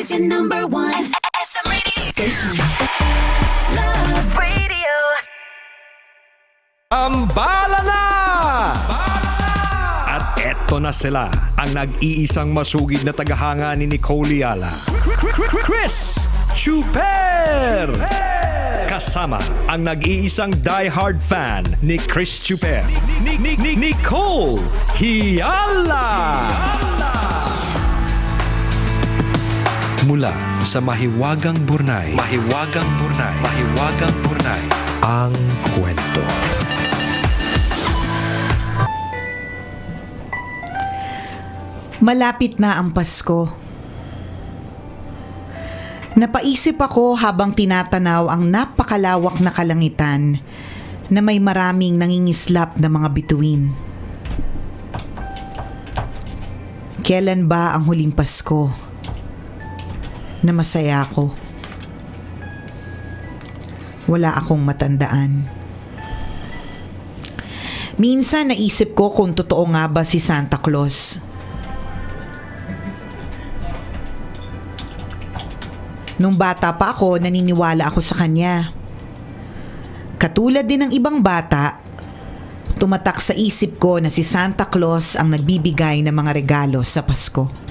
is your number one SM radio station. Love Radio. Ambala na! At eto na sila, ang nag-iisang masugid na tagahanga ni Nicole Yala. Chris Chuper! Kasama ang nag-iisang die-hard fan ni Chris Chuper, Nicole Yala! Mula sa Mahiwagang Burnay, ang kwento. Malapit na ang Pasko. Napaisip ako habang tinatanaw ang napakalawak na kalangitan na may maraming nangingislap na mga bituin. Kailan ba ang huling Pasko na masaya ako? Wala akong matandaan. Minsan naisip ko kung totoo nga ba si Santa Claus. Nung bata pa ako, naniniwala ako sa kanya. Katulad din ng ibang bata, tumatak sa isip ko na si Santa Claus ang nagbibigay ng mga regalo sa Pasko.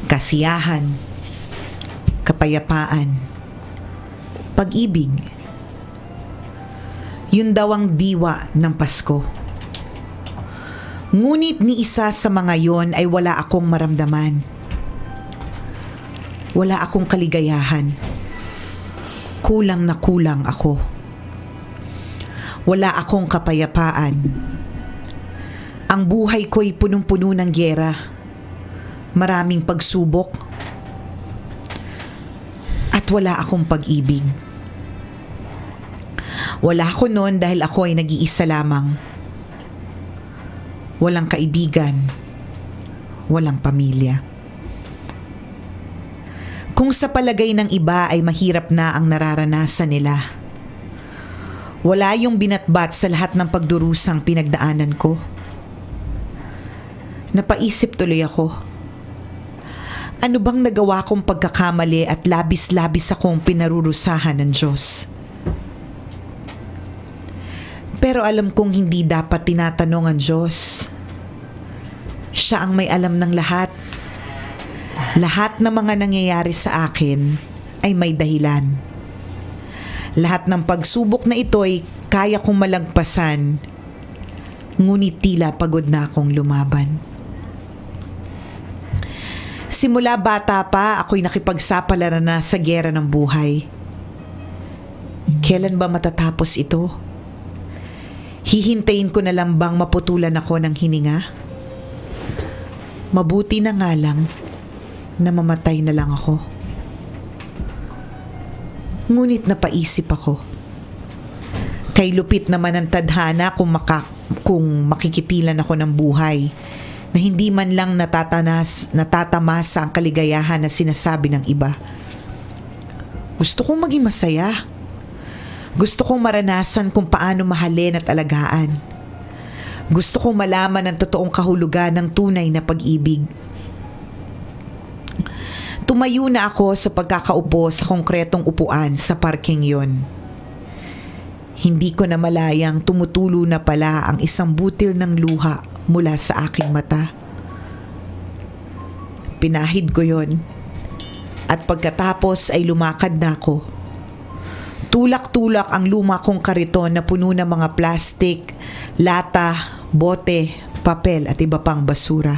Kasiyahan, kapayapaan, pag-ibig. Yun daw ang diwa ng Pasko. Ngunit ni isa sa mga yon ay wala akong maramdaman. Wala akong kaligayahan. Kulang na kulang ako. Wala akong kapayapaan. Ang buhay ko'y punong-puno ng gyera. Maraming pagsubok. At wala akong pag-ibig. Wala ako noon dahil ako ay nag-iisa lamang. Walang kaibigan, walang pamilya. Kung sa palagay ng iba ay mahirap na ang nararanasan nila, wala yung binatbat sa lahat ng pagdurusang pinagdaanan ko. Napaisip tuloy ako, ano bang nagawa kong pagkakamali at labis-labis akong pinarurusahan ng Diyos? Pero alam kong hindi dapat tinatanong ang Diyos. Siya ang may alam ng lahat. Lahat ng mga nangyayari sa akin ay may dahilan. Lahat ng pagsubok na ito ay kaya kong malagpasan, ngunit tila pagod na akong lumaban. Simula bata pa, ako'y nakipagsapalaran na sa gyera ng buhay. Kailan ba matatapos ito? Hihintayin ko na lang bang maputulan ako ng hininga? Mabuti na nga lang na mamatay na lang ako. Ngunit napaisip ako. Kay lupit naman ang tadhana kung makikitilan ako ng buhay na hindi man lang natatamasa ang kaligayahan na sinasabi ng iba. Gusto kong maging masaya. Gusto kong maranasan kung paano mahalin at alagaan. Gusto kong malaman ang totoong kahulugan ng tunay na pag-ibig. Tumayo na ako sa pagkakaupo sa konkretong upuan sa parking yon. Hindi ko na malayang tumutulo na pala ang isang butil ng luha mula sa aking mata. Pinahid ko yon. At pagkatapos ay lumakad na ako. Tulak-tulak ang luma kong kariton na puno ng mga plastik, lata, bote, papel at iba pang basura.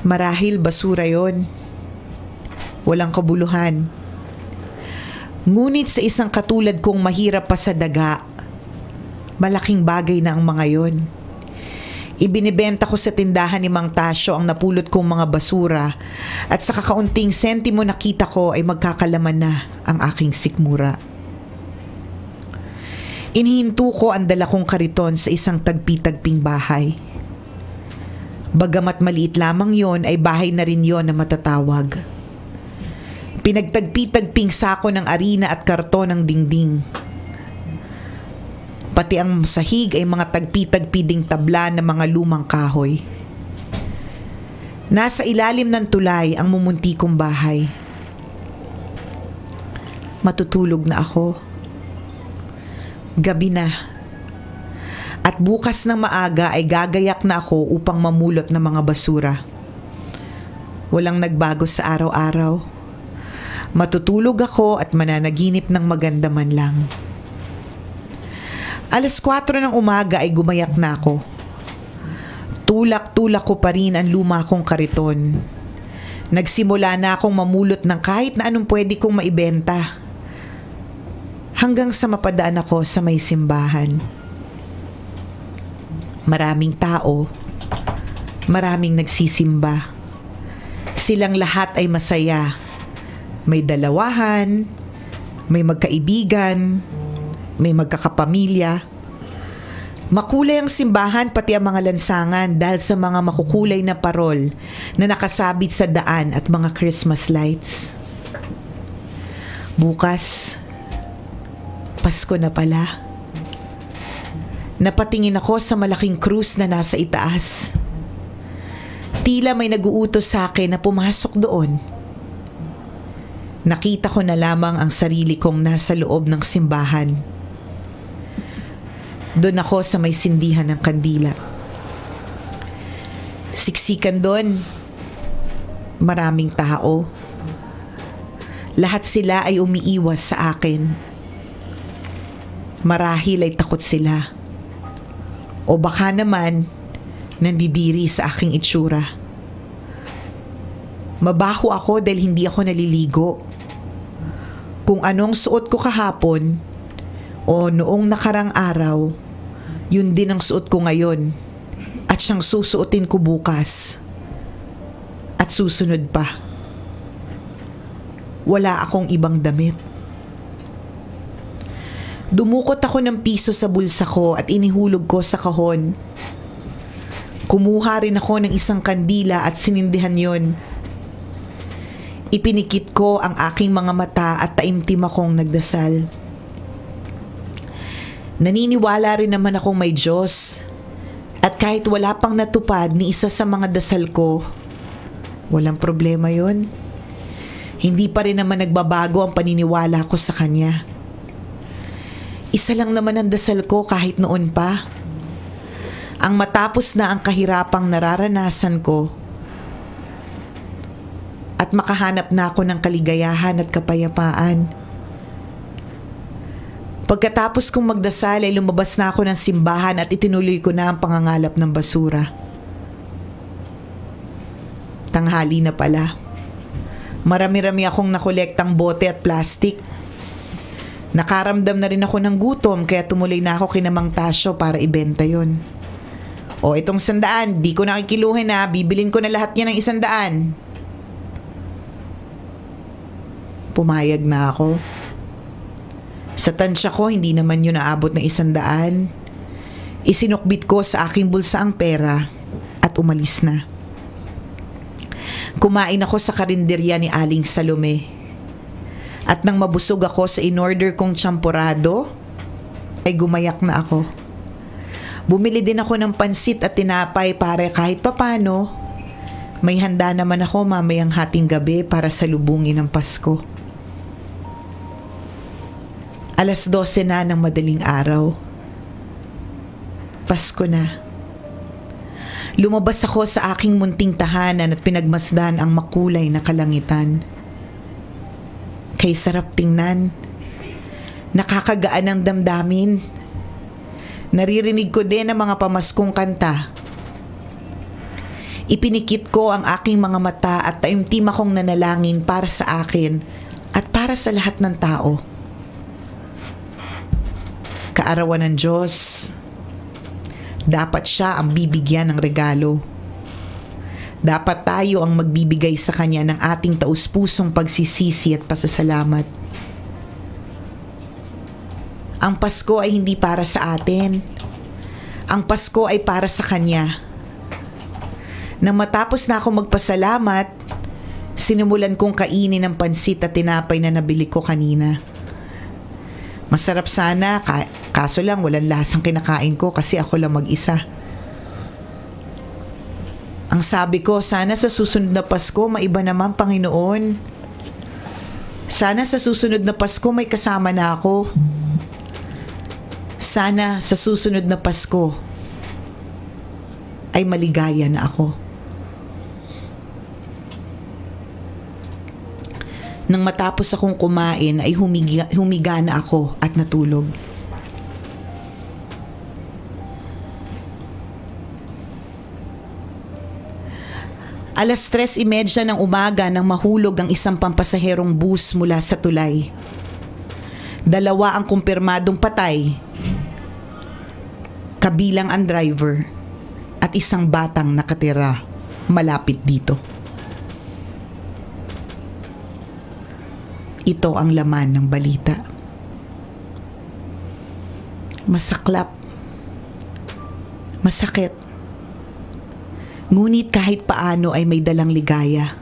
Marahil basura yon. Walang kabuluhan. Ngunit sa isang katulad kong mahirap pa sa daga, malaking bagay na ang mga yon. Ibinibenta ko sa tindahan ni Mang Tasyo ang napulot kong mga basura at sa kakaunting sentimo nakita ko ay magkakalaman na ang aking sikmura. Inihinto ko ang dala kong kariton sa isang tagpi-tagping bahay. Bagamat maliit lamang yon ay bahay na rin yon na matatawag. Pinagtagpi-tagping sako ng arina at karton ng dingding. Pati ang sahig ay mga tagpi-tagpi ding tabla ng mga lumang kahoy. Nasa ilalim ng tulay ang mumunti kong bahay. Matutulog na ako. Gabi na. At bukas ng maaga ay gagayak na ako upang mamulot ng mga basura. Walang nagbago sa araw-araw. Matutulog ako at mananaginip ng maganda man lang. 4:00 ng umaga ay gumayak na ako. Tulak-tulak ko pa rin ang luma kong kariton. Nagsimula na akong mamulot ng kahit na anong pwede kong maibenta. Hanggang sa mapadaan ako sa may simbahan. Maraming tao, maraming nagsisimba. Silang lahat ay masaya. May dalawahan, may magkaibigan, may magkakapamilya. Makulay ang simbahan pati ang mga lansangan dahil sa mga makukulay na parol na nakasabit sa daan at mga Christmas lights. Bukas, Pasko na pala. Napatingin ako sa malaking krus na nasa itaas. Tila may nag-uutos sa akin na pumasok doon. Nakita ko na lamang ang sarili kong nasa loob ng simbahan. Doon ako sa may sindihan ng kandila. Siksikan doon. Maraming tao. Lahat sila ay umiiwas sa akin. Marahil ay takot sila. O baka naman, nandidiri sa aking itsura. Mabaho ako dahil hindi ako naliligo. Kung anong suot ko kahapon o noong nakarang araw, yun din ang suot ko ngayon at siyang susuotin ko bukas at susunod pa. Wala akong ibang damit. Dumukot ako ng piso sa bulsa ko at inihulog ko sa kahon. Kumuha rin ako ng isang kandila at sinindihan yon. Ipinikit ko ang aking mga mata at taimtim akong nagdasal. Naniniwala rin naman akong may Diyos. At kahit wala pang natupad ni isa sa mga dasal ko, walang problema yon. Hindi pa rin naman nagbabago ang paniniwala ko sa Kanya. Isa lang naman ang dasal ko kahit noon pa. Ang matapos na ang kahirapang nararanasan ko at makahanap na ako ng kaligayahan at kapayapaan. Pagkatapos kong magdasal ay lumabas na ako ng simbahan at itinuloy ko na ang pangangalap ng basura. Tanghali na pala. Marami-rami akong nakolektang bote at plastik. Nakaramdam na rin ako ng gutom kaya tumuloy na ako kina Mang Tasyo para ibenta yon. O itong 100, di ko nakikiluhin na, bibilin ko na lahat yan ng 100. Pumayag na ako. Sa tansya ko, hindi naman yun naabot ng 100. Isinukbit ko sa aking bulsa ang pera at umalis na. Kumain ako sa karinderya ni Aling Salome. At nang mabusog ako sa in-order kong champorado, ay gumayak na ako. Bumili din ako ng pansit at tinapay para kahit papano, may handa naman ako mamayang hating gabi para salubungin ng Pasko. 12:00 na ng madaling araw. Pasko na. Lumabas ako sa aking munting tahanan at pinagmasdan ang makulay na kalangitan. Kay sarap tingnan. Nakakagaan ng damdamin. Naririnig ko din ang mga pamaskong kanta. Ipinikit ko ang aking mga mata at taimtim akong nanalangin para sa akin at para sa lahat ng tao. Kaarawan ng Diyos. Dapat siya ang bibigyan ng regalo. Dapat tayo ang magbibigay sa Kanya ng ating taus-pusong pagsisisi at pasasalamat. Ang Pasko ay hindi para sa atin. Ang Pasko ay para sa Kanya. Nang matapos na ako magpasalamat, sinimulan kong kainin ang pansit at tinapay na nabili ko kanina. Masarap sana, kaso lang walang lasang kinakain ko kasi ako lang mag-isa. Ang Ang sabi ko, sana sa susunod na Pasko, maiba naman, Panginoon. Sana sa susunod na Pasko, may kasama na ako. Sana sa susunod na Pasko, ay maligaya na ako. Nang matapos akong kumain, ay humiga na ako at natulog. Alas 3:30 ng umaga nang mahulog ang isang pampasaherong bus mula sa tulay. 2 ang kumpirmadong patay, kabilang ang driver at isang batang nakatira malapit dito. Ito ang laman ng balita. Masaklap. Masakit. Ngunit kahit paano ay may dalang ligaya.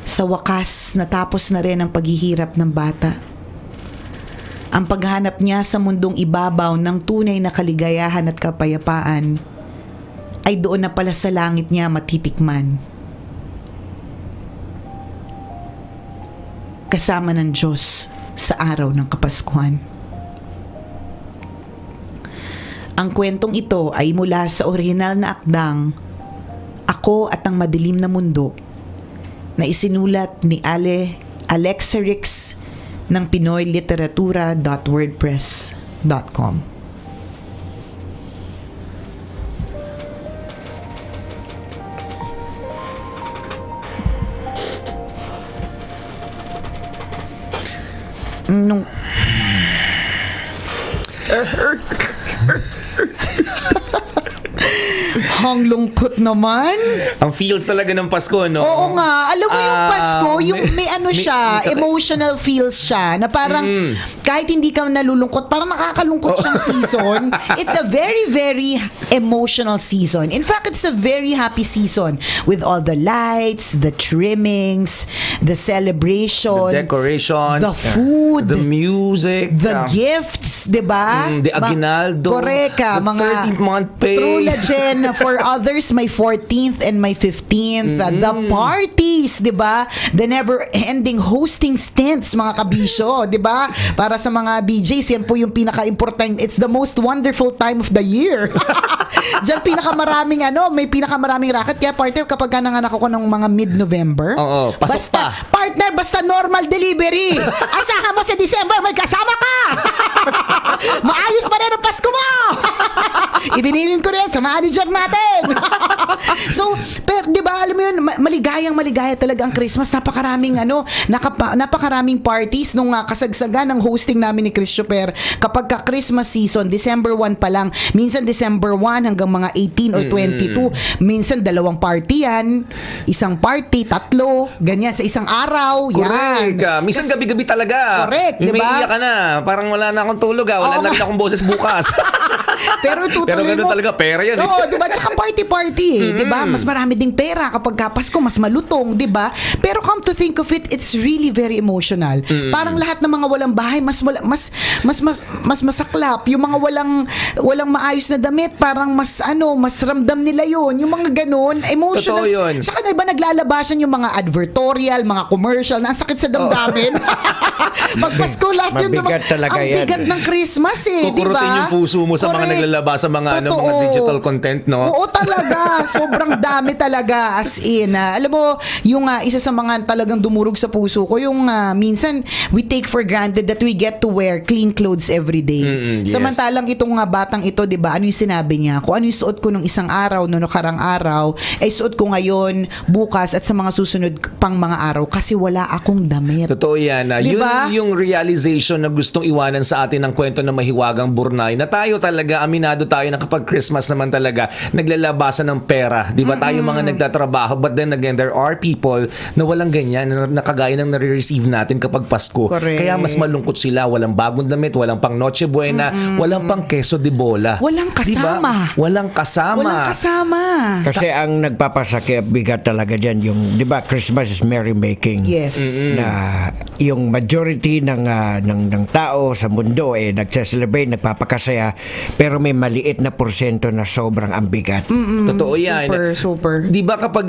Sa wakas, natapos na rin ang paghihirap ng bata. Ang paghanap niya sa mundong ibabaw ng tunay na kaligayahan at kapayapaan ay doon na pala sa langit niya matitikman. Kasama ng Diyos sa araw ng Kapaskuhan. Ang kwentong ito ay mula sa orihinal na akdang Ako at ang Madilim na Mundo na isinulat ni Alexa Rix ng pinoyliteratura.wordpress.com. Nung Hang lungkot naman. Ang feels talaga ng Pasko, no? Oo nga. Alam mo yung Pasko, yung may ano siya, emotional feels siya, na parang kahit hindi ka nalulungkot, parang nakakalungkot siyang season. It's a very, very emotional season. In fact, it's a very happy season with all the lights, the trimmings, the celebration, The decorations, the food, the music, the gifts, di ba? the aguinaldo, Correct ka. the 13th month pay. True legend. For others, my 14th and my 15th. The parties, di ba? The never-ending hosting stints, mga kabisyo, di ba? Para sa mga DJs, yan po yung pinaka-important. It's the most wonderful time of the year. Diyan pinakamaraming may pinakamaraming racket. Kaya partner, kapag nanganak ako ng mga mid-November, Oo, pasok basta, pa. Partner, basta normal delivery. Asahan mo sa December, may kasama ka. Maayos pa rin ang Pasko mo. Ibinilin ko rin sa manager natin. So, pero 'di ba, alam mo 'yun, maligaya talaga ang Christmas. Napakaraming napakaraming parties nung kasagsagan ng hosting namin ni Christopher. Kapag ka Christmas season, December 1 pa lang, minsan December 1 hanggang mga 18 or 22, minsan 2 party yan, isang party, 3, ganyan sa isang araw. Correct. Yan. Minsan gabi-gabi talaga. Correct, Yung diba? may iyak ka na. Parang wala na akong tulog. Wala Oo na rin akong boses bukas. Pero tutuloy Pero ganun mo. talaga, pera yan eh. Oo, 'di ba? Tsaka party, 'di ba? Mas marami ding pera kapag Pasko, mas malutong, 'di ba? Pero come to think of it, it's really very emotional. Parang lahat ng mga walang bahay mas masaklap. Yung mga walang maayos na damit, parang mas ramdam nila 'yon. Yung mga ganun, emotional. Totoo yun. Tsaka na iba naglalabasan yung mga advertorial, mga commercial, na ang sakit sa damdamin. Magpasko lahat yun. Mabigat talaga ang yan. bigat ng Christmas di ba? Kukurutin yung puso mo sa mga Correct. naglalabas sa mga mga Totoo. digital content, no? Oo talaga. Sobrang dami talaga. As in, alam mo, yung isa sa mga talagang dumurog sa puso ko, yung minsan, we take for granted that we get to wear clean clothes every day. Yes. Samantalang itong batang ito, di ba, ano yung sinabi niya? Kung ano yung suot ko nung isang araw, nung nakarang araw, ay suot ko ngayon, bukas, at sa mga susunod pang mga araw kasi wala akong damit. Totoo yan. Diba? Yun yung realization na gustong iwanan sa atin ng kwento ng Mahiwagang Burnay, na tayo talaga, aminado tayo na kapag Christmas naman talaga, naglalabasan ng pera. Di ba? Tayo mga nagtatrabaho. But then again, there are people na walang ganyan, na kagaya ng nare-receive natin kapag Pasko. Correct. Kaya mas malungkot sila. Walang bagong damit, walang pang Noche Buena, walang pang queso de bola. Walang kasama. Diba? Walang kasama. Walang kasama. Kasi ang nagpapasakit bigat talaga dyan yung, di ba, Christmas is merrymaking. Yes. Na yung majority ng tao sa mundo mundo nagse-celebrate, nagpapakasaya, pero may maliit na porsyento na sobrang ambigat. Totoo yan. Super. Di ba kapag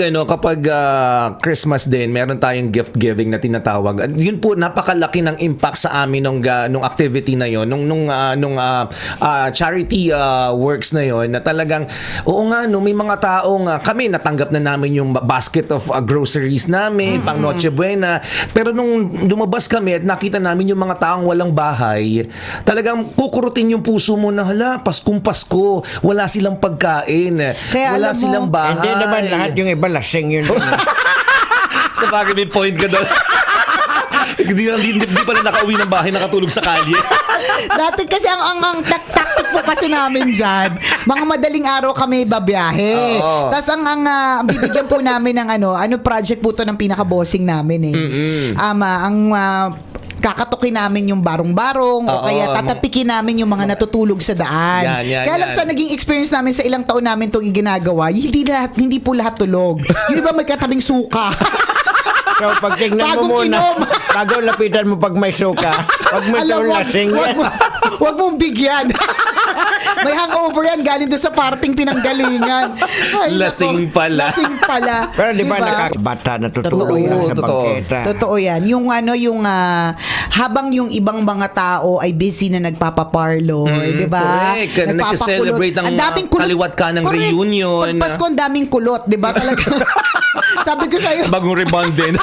Christmas din, meron tayong gift giving na tinatawag. Yun po napakalaki ng impact sa amin nung activity na yon, nung charity works na yon, na talagang may mga taong kami natanggap na namin yung basket of groceries namin, pang Noche Buena. Pero nung lumabas kami at nakita namin yung mga taong walang bahay, talagang kukurutin yung puso mo na hala, Paskong Pasko, wala silang pagkain, Kaya wala alam mo, silang bahay. Hindi naman lahat yung iba lasing yun. Sa bagay may point ka doon. Hindi pala nakauwi ng bahay, nakatulog sa kalye. Dati kasi ang tactic po kasi namin dyan, mga madaling araw kami babiyahe. Oo. Tapos ang bibigyan po namin ng ano project po to ng pinaka-bossing namin kakatukin namin yung barong-barong o Oo, kaya tatapikin namin yung mga natutulog sa daan. Yan, Kaya lang sa naging experience namin sa ilang taon namin itong iginagawa, hindi po lahat tulog. Yung iba may katabing suka. So pag tingnan Bagong mo muna, inom. bago lapitan mo pag may suka, wag mo itong lasing yan. Wag mong bigyan. May hangover yan galing doon sa parting pinanggalingan. Ay, Lasing nako. pala. Lasing pala. Pero di ba Diba? nakakabata natutulog Totoo. lang sa Totoo. bangketa. Totoo yan. Yung habang yung ibang mga tao ay busy na nagpapaparlor, di ba? correct. Nagse-celebrate ng, Ang daming kulot. kaliwat ka ng Correct. reunion. Pag Pasko, ang daming kulot, di ba? Talaga. Sabi ko sa'yo, Bagong rebound din.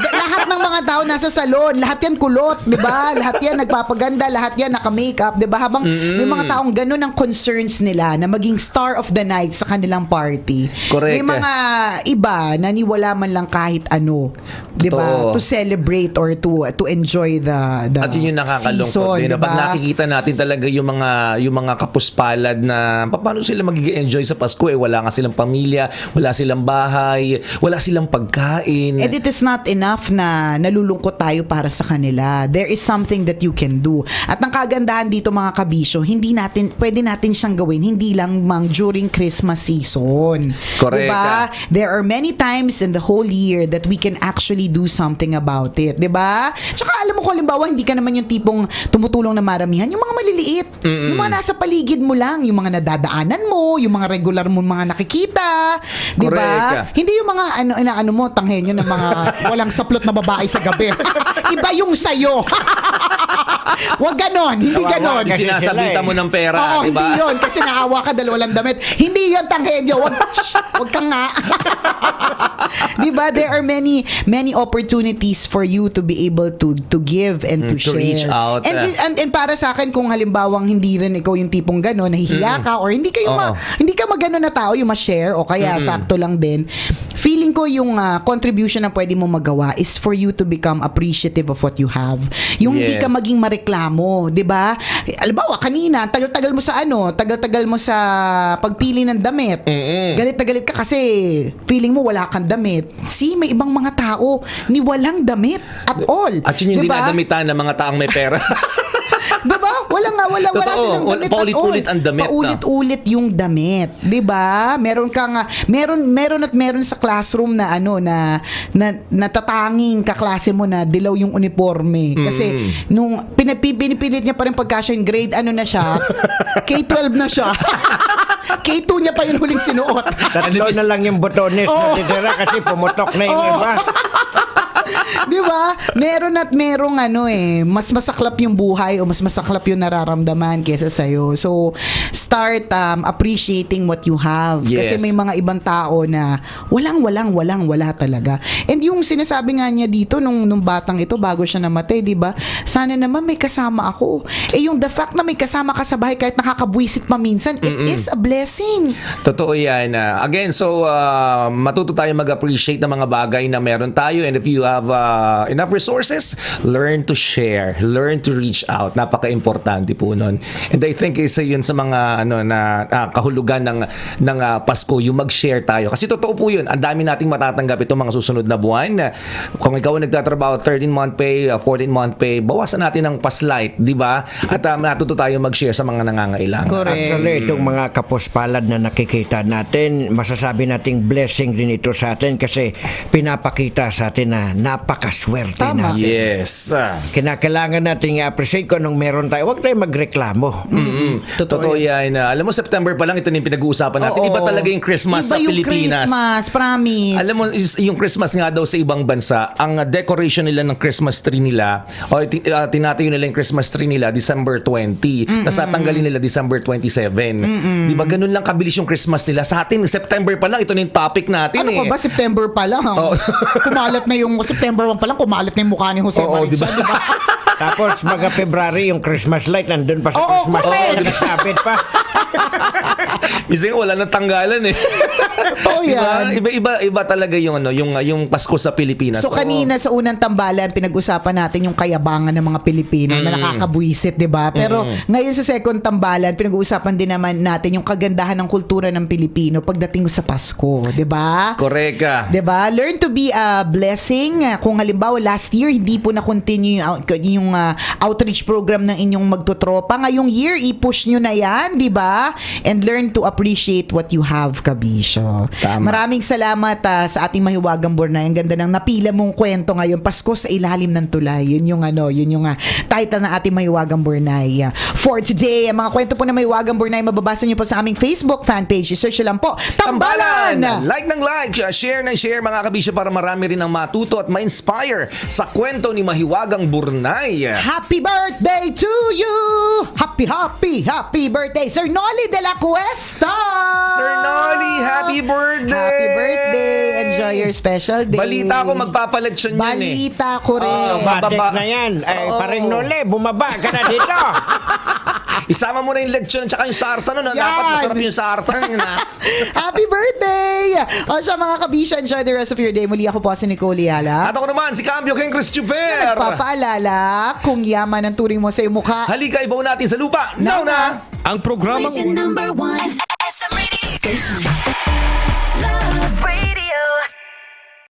lahat ng mga tao nasa salon, lahat yan kulot, 'di ba? Lahat yan nagpapaganda, lahat yan naka-makeup, 'di ba? Habang may mga taong ganun ang concerns nila na maging star of the night sa kanilang party. Correct. May mga iba naniwala man lang kahit ano, 'di ba? Totoo. To celebrate or to enjoy the At yun yung nakakalungkot season, din. 'di Pag ba? nakikita natin talaga yung mga kapuspalad na paano sila magig-enjoy sa Pasko, wala nga silang pamilya, wala silang bahay, wala silang pagkain. And it is not enough na nalulungkot tayo para sa kanila. There is something that you can do. At ang kagandahan dito mga kabisyo, pwede natin siyang gawin, hindi lang during Christmas season. Correct. Diba? There are many times in the whole year that we can actually do something about it. Diba? Tsaka alam mo, kung halimbawa, hindi ka naman yung tipong tumutulong na maramihan, yung mga maliliit, yung mga nasa paligid mo lang, yung mga nadadaanan mo, yung mga regular mo mga nakikita. Diba? Correct. Hindi yung mga ano mo, tanghenyo ng mga walang saplot na babae sa gabi. Iba yung sayo. Wag ganon, hindi Kawawa ganon. kasi Sinasabitan mo ng pera, Oo, di ba? hindi yun. Kasi nakawa ka, dalawa lang damit. Hindi yun, tanghenyo. Wag kang nga. Di ba? There are many opportunities for you to be able to give and to to share. reach out. And para sa akin, kung halimbawang hindi rin ikaw yung tipong gano'n, nahihiya ka, or hindi ka magano na tao, yung ma-share, o kaya sakto lang din, feeling ko yung contribution na pwede mo magawa is for you to become appreciative of what you have. Yung hindi Yes. ka maging mareklamo, 'di ba? Halimbawa, kanina, tagal-tagal mo sa pagpili ng damit. Galit na galit ka kasi feeling mo wala kang damit. See, may ibang mga tao ni walang damit at all. At yun yung Diba? dinadamitan ng mga taong may pera. Diba? Wala Totoo. silang damit Paulit-ulit at all. ang damit, no? Paulit-ulit yung damit. Diba? Meron sa classroom na natatanging kaklase mo na dilaw yung uniforme. Kasi nung pinipilit niya pa rin pagka siya yung grade, na siya, K-12 na siya. K2 niya pa yung huling sinuot. Tatlo na lang yung botones na titira kasi pumutok na yung iba. Di ba? Meron mas masaklap yung buhay o mas masaklap yung nararamdaman kaysa sa'yo. So, start appreciating what you have. Yes. Kasi may mga ibang tao na wala talaga. And yung sinasabi nga niya dito nung batang ito bago siya namatay, di ba? Sana naman may kasama ako. Yung the fact na may kasama ka sa bahay kahit nakakabwisit pa minsan, it is a blessing. Totoo yan. Again, so matuto tayo mag-appreciate ng mga bagay na meron tayo, and if you have enough resources, learn to share, learn to reach out. Napaka-importante po nun. And I think isa yun sa mga kahulugan ng Pasko, yung mag-share tayo. Kasi totoo po yun, ang dami nating matatanggap itong mga susunod na buwan. Kung ikaw nagtatrabaho 13-month pay, 14-month pay, bawasan natin ng paslight, di ba? At natuto tayo mag-share sa mga nangangailangan. Correct. Actually, itong mga kapuspalad na nakikita natin, masasabi nating blessing din ito sa atin kasi pinapakita sa atin na napakaswerte Tama. natin. Yes. Kinakailangan natin i-appreciate kung anong meron tayo. Huwag tayo magreklamo. Totoo yan. Alam mo, September pa lang, ito na yung pinag-uusapan natin. Oo. Iba talaga yung Christmas Iba sa yung Pilipinas. Christmas, promise. Alam mo, yung Christmas nga daw sa ibang bansa, ang decoration nila ng Christmas tree nila, o tinatayo nila yung Christmas tree nila December 20, tapos tatanggalin nila December 27. Di ba, ganun lang kabilis yung Christmas nila. Sa atin, September pa lang, ito na yung topic natin Ano ko ba, September pa lang. Kumalat na yung September 1 pa lang, kumalat na yung mukha ni Jose Oo, Maricel, diba? di ba? Tapos mga February, yung Christmas light, nandun pa sa Oo, Christmas correct. light, nakasabit pa. Minsan wala nang tanggalan eh. Totoo yan. Iba talaga yung yung Pasko sa Pilipinas. So kanina sa unang tambalan, pinag-usapan natin yung kayabangan ng mga Pilipino na nakakabwisit, di ba? Pero ngayon sa second tambalan, pinag-uusapan din naman natin yung kagandahan ng kultura ng Pilipino pagdating sa Pasko, di ba? Correct ka. 'Di ba? Learn to be a blessing. Kung halimbawa last year hindi po na-continue yung outreach program ng inyong magtotropa, ngayong year i-push nyo na 'yan, 'di ba? And learn to appreciate what you have, Kabisyo. Tama. Maraming salamat sa ating mahiwagang Bornay. Ang ganda ng napila mong kwento ngayon, Pasko sa ilalim ng tulay. Yun yung title ng ating mahiwagang Bornay. For today, ang mga kwento po ng mahiwagang Bornay mababasa niyo po sa aming Facebook fan page. I-search nyo lang po, Tambalan! Like ng like, share ng share mga kabisyo para marami rin ang matuto at ma-inspire sa kwento ni Mahiwagang Burnay. Happy birthday to you! Happy birthday, Sir Noli de la Cuesta! Sir Noli, happy birthday! Happy birthday! Enjoy your special day. Balita ko magpapaletsyon yun eh. Balita ko rin. Batik na yan. Ay, paring Nole, bumaba ka na dito. Isama mo na yung lechon at yung sarsa nun. Yan. Dapat masarap yung sarsa. Happy birthday! O siya mga kabisya, enjoy the rest of your day. Muli ako po si Nicole Yala. At ako naman, si Cambio King Chris Chuper. Nagpapaalala, kung yaman ang turing mo sa iyong mukha, Halika, ibaw natin sa lupa. Now na! Ang programang Station number 1 SM Radio Station.